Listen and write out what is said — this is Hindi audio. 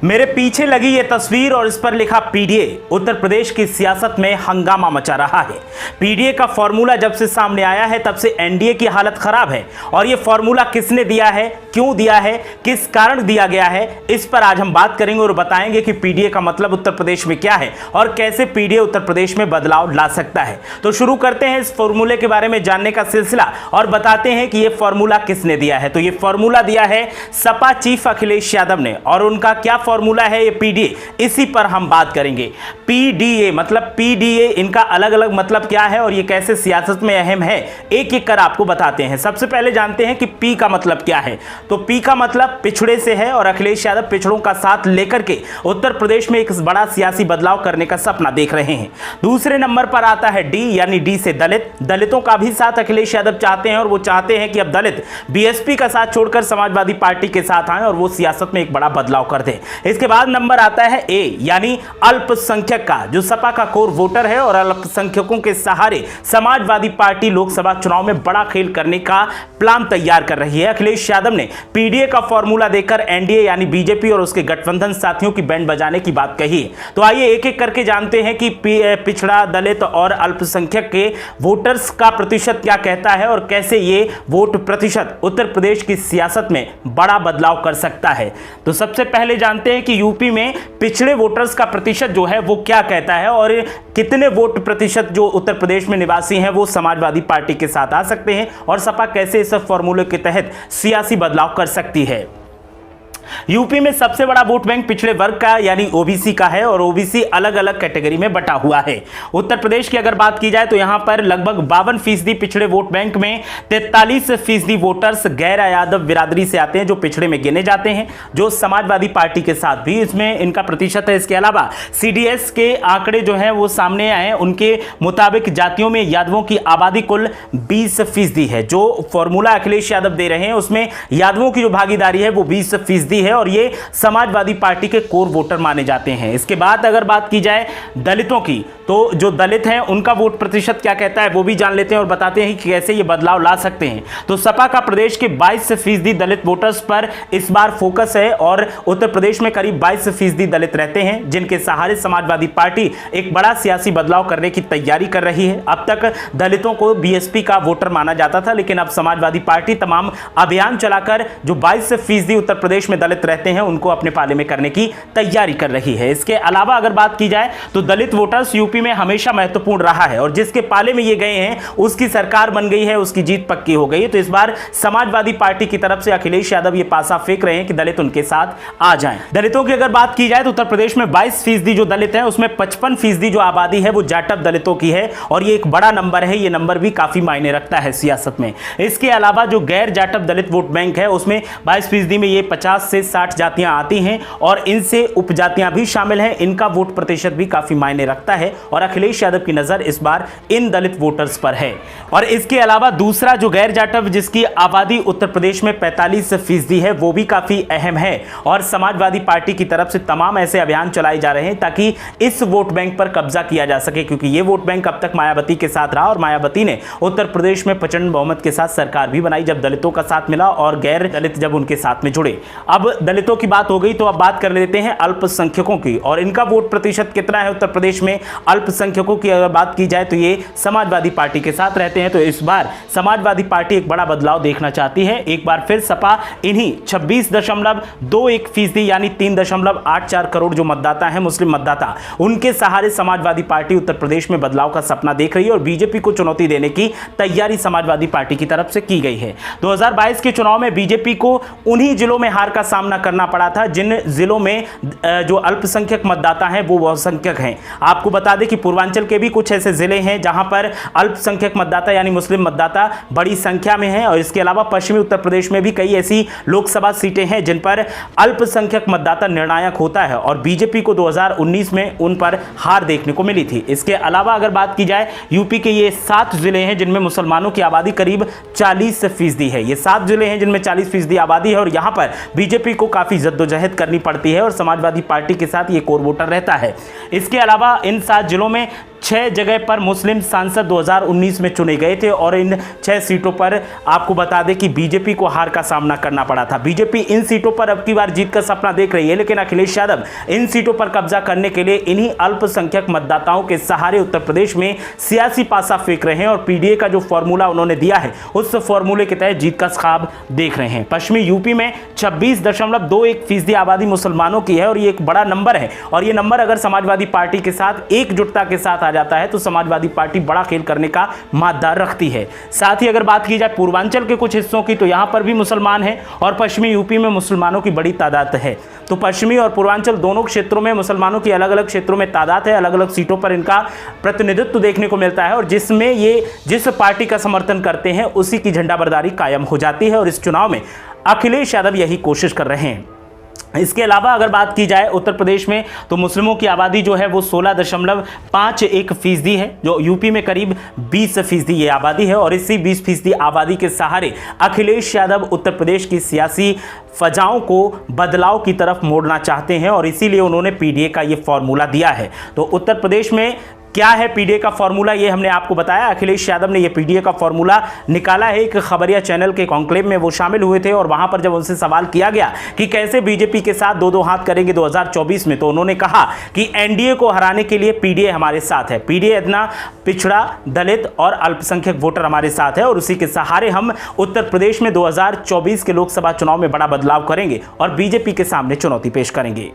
मेरे पीछे लगी ये तस्वीर और इस पर लिखा पीडीए उत्तर प्रदेश की सियासत में हंगामा मचा रहा है। पीडीए का फॉर्मूला जब से सामने आया है तब से एनडीए की हालत खराब है और ये फॉर्मूला किसने दिया है, क्यों दिया है, किस कारण दिया गया है, इस पर आज हम बात करेंगे और बताएंगे कि पीडीए का मतलब उत्तर प्रदेश में क्या है और कैसे पीडीए उत्तर प्रदेश में बदलाव ला सकता है। तो शुरू करते हैं इस फॉर्मूले के बारे में जानने का सिलसिला और बताते हैं कि यह फॉर्मूला किसने दिया है। तो यह फॉर्मूला दिया है सपा चीफ अखिलेश यादव ने और उनका क्या फॉर्मूला है ये पीडीए, इसी पर हम बात करेंगे। पीडीए मतलब पीडीए, इनका अलग अलग मतलब क्या है और ये कैसे सियासत में अहम है, एक एक कर आपको बताते हैं। सबसे पहले जानते हैं कि पी का मतलब क्या है। तो पी का मतलब पिछड़े से है और अखिलेश यादव पिछड़ों का साथ लेकर के उत्तर प्रदेश में एक बड़ा सियासी बदलाव करने का सपना देख रहे हैं। दूसरे नंबर पर आता है डी, यानी डी से दलित। दलितों का भी साथ अखिलेश यादव चाहते हैं और वो चाहते हैं कि अब दलित बीएसपी का साथ छोड़कर समाजवादी पार्टी के साथ आए और वो सियासत में एक बड़ा बदलाव कर दें। इसके बाद नंबर आता है ए, यानी अल्पसंख्यक का, जो सपा का कोर वोटर है और अल्पसंख्यकों के सहारे समाजवादी पार्टी लोकसभा चुनाव में बड़ा खेल करने का प्लान तैयार कर रही है। अखिलेश यादव ने पीडीए का फॉर्मूला देकर एनडीए यानी बीजेपी और उसके गठबंधन साथियों की बैंड बजाने की बात कही है। तो आइए एक एक करके जानते हैं कि पिछड़ा, दलित और अल्पसंख्यक के वोटर्स का प्रतिशत क्या कहता है और कैसे ये वोट प्रतिशत उत्तर प्रदेश की सियासत में बड़ा बदलाव कर सकता है। तो सबसे पहले जानते हैं कि यूपी में पिछड़े वोटर्स का प्रतिशत जो है वो क्या कहता है और कितने वोट प्रतिशत जो उत्तर प्रदेश में निवासी हैं वो समाजवादी पार्टी के साथ आ सकते हैं और सपा कैसे इस फॉर्मूले के तहत सियासी बदलाव कर सकती है। यूपी में सबसे बड़ा वोट बैंक पिछड़े वर्ग का यानी ओबीसी का है और ओबीसी अलग अलग कैटेगरी में बटा हुआ है। उत्तर प्रदेश की अगर बात की जाए तो यहां पर लगभग 52% पिछड़े वोट बैंक में 43% वोटर्स गैर यादव बिरादरी से आते हैं, जो पिछड़े में गिने जाते हैं, जो समाजवादी पार्टी के साथ भी इसमें इनका प्रतिशत है। इसके अलावा सीडीएस के आंकड़े जो है वो सामने आए, उनके मुताबिक जातियों में यादवों की आबादी कुल 20% है। जो फॉर्मूला अखिलेश यादव दे रहे हैं उसमें यादवों की जो भागीदारी है वो 20% है और ये समाजवादी पार्टी के कोर वोटर माने जाते हैं। इसके बाद अगर बात की जाए दलितों की, तो जो दलित हैं उनका वोट प्रतिशत क्या कहता है वो भी जान लेते हैं और बताते हैं कि कैसे ये बदलाव ला सकते हैं। तो सपा का प्रदेश के 22% दलित वोटर्स पर इस बार फोकस है और उत्तर प्रदेश में करीब 22% दलित रहते हैं, जिनके सहारे समाजवादी पार्टी एक बड़ा सियासी बदलाव करने की तैयारी कर रही है। अब तक दलितों को बीएसपी का वोटर माना जाता था, लेकिन अब समाजवादी पार्टी तमाम अभियान चलाकर जो 22% उत्तर प्रदेश में दलित रहते हैं उनको अपने पाले में करने की तैयारी कर रही है। इसके अलावा अगर बात की जाए तो दलित वोटर्स यूपी में हमेशा महत्वपूर्ण रहा है और जिसके पाले में ये गए हैं उसकी सरकार बन गई है, उसकी जीत पक्की हो गई है। तो इस बार समाजवादी पार्टी की तरफ से अखिलेश यादव ये पासा फेंक रहे हैं कि दलित उनके साथ आ जाएं। दलितों की अगर बात की जाए तो उत्तर प्रदेश में 22% जो दलित हैं उसमें 55% जो आबादी है वो जाटव दलितों की है और ये एक बड़ा नंबर है। ये नंबर भी काफी मायने रखता है सियासत में। इसके अलावा जो गैर जाटव दलित वोट बैंक है उसमें 22% में ये 50 से 60 जातियां आती हैं और इनसे उपजातियां भी शामिल हैं। इनका वोट प्रतिशत भी काफी मायने रखता है और अखिलेश यादव की नजर इस बार इन दलित वोटर्स पर है। और इसके अलावा दूसरा जो गैर जाटव जिसकी आबादी उत्तर प्रदेश में 45% है वो भी काफी अहम है और समाजवादी पार्टी की तरफ से तमाम ऐसे अभियान चलाए जा रहे हैं ताकि इस वोट बैंक पर कब्जा किया जा सके, क्योंकि ये वोट बैंक अब तक मायावती के साथ रहा और मायावती ने उत्तर प्रदेश में प्रचंड बहुमत के साथ सरकार भी बनाई जब दलितों का साथ मिला और गैर दलित जब उनके साथ में जुड़े। अब दलितों की बात हो गई तो अब बात कर लेते हैं अल्पसंख्यकों की और इनका वोट प्रतिशत कितना है उत्तर प्रदेश में। अल्पसंख्यकों की अगर बात की जाए तो ये समाजवादी पार्टी के साथ रहते हैं। तो इस बार समाजवादी पार्टी एक बड़ा बदलाव देखना चाहती है। एक बार फिर सपा इन्हीं 26.21% यानी 3.84 करोड़ जो मतदाता हैं, मुस्लिम मतदाता, उनके सहारे समाजवादी पार्टी उत्तर प्रदेश में बदलाव का सपना देख रही है और बीजेपी को चुनौती देने की तैयारी समाजवादी पार्टी की तरफ से की गई है। 2022 के चुनाव में बीजेपी को उन्हीं जिलों में हार का सामना करना पड़ा था जिन जिलों में जो अल्पसंख्यक मतदाता हैं वो बहुसंख्यक हैं। आपको बता दें कि पूर्वांचल के भी कुछ ऐसे जिले हैं जहां पर अल्पसंख्यक मतदाता यानी मुस्लिम मतदाता बड़ी संख्या में हैं और इसके अलावा पश्चिमी उत्तर प्रदेश में भी कई ऐसी लोकसभा सीटें हैं जिन पर अल्पसंख्यक मतदाता निर्णायक होता है और बीजेपी को 2019 में उन पर हार देखने को मिली थी। इसके अलावा अगर बात की जाए यूपी के ये 7 जिले हैं जिनमें मुसलमानों की आबादी करीब 40% है। ये 7 जिले हैं जिनमें 40% आबादी है और यहां पर बीजेपी को काफी जद्दोजहद करनी पड़ती है और समाजवादी पार्टी के साथ ये कोर वोटर रहता है। इसके अलावा इन 7 जिलों में 6 जगह पर मुस्लिम सांसद 2019 में चुने गए थे और इन 6 सीटों पर आपको बता दें कि बीजेपी को हार का सामना करना पड़ा था। बीजेपी इन सीटों पर अब की बार जीत का सपना देख रही है, लेकिन अखिलेश यादव इन सीटों पर कब्जा करने के लिए इन्हीं अल्पसंख्यक मतदाताओं के सहारे उत्तर प्रदेश में सियासी पासा फेंक रहे हैं और पीडीए का जो फॉर्मूला उन्होंने दिया है उस फॉर्मूले के तहत जीत का ख्वाब देख रहे हैं। पश्चिमी यूपी में 26.21% आबादी मुसलमानों की है और ये एक बड़ा नंबर है और ये नंबर अगर समाजवादी पार्टी के साथ एकजुटता के साथ आ जाता है तो समाजवादी पार्टी बड़ा खेल करने का मातदार रखती है। साथ ही अगर बात की जाए पूर्वांचल के कुछ हिस्सों की तो यहां पर भी मुसलमान हैं और पश्चिमी यूपी में मुसलमानों की बड़ी तादाद है। तो पश्चिमी और पूर्वांचल दोनों क्षेत्रों में मुसलमानों की अलग अलग क्षेत्रों में तादाद है, अलग अलग सीटों पर इनका प्रतिनिधित्व देखने को मिलता है और जिसमें ये जिस पार्टी का समर्थन करते हैं उसी की झंडाबरदारी कायम हो जाती है और इस चुनाव में अखिलेश यादव यही कोशिश कर रहे हैं। इसके अलावा अगर बात की जाए उत्तर प्रदेश में तो मुस्लिमों की आबादी जो है वो 16.51% है, जो यूपी में करीब 20% ये आबादी है और इसी 20% आबादी के सहारे अखिलेश यादव उत्तर प्रदेश की सियासी फजाओं को बदलाव की तरफ मोड़ना चाहते हैं और इसीलिए उन्होंने पीडीए का ये फॉर्मूला दिया है। तो उत्तर प्रदेश में क्या है पीडीए का फॉर्मूला, ये हमने आपको बताया। अखिलेश यादव ने ये पीडीए का फॉर्मूला निकाला है। एक खबरिया चैनल के कॉन्क्लेव में वो शामिल हुए थे और वहां पर जब उनसे सवाल किया गया कि कैसे बीजेपी के साथ दो हाथ करेंगे 2024 में, तो उन्होंने कहा कि एनडीए को हराने के लिए पीडीए हमारे साथ है। पीडीए इतना पिछड़ा, दलित और अल्पसंख्यक वोटर हमारे साथ है और उसी के सहारे हम उत्तर प्रदेश में 2024 के लोकसभा चुनाव में बड़ा बदलाव करेंगे और बीजेपी के सामने चुनौती पेश करेंगे।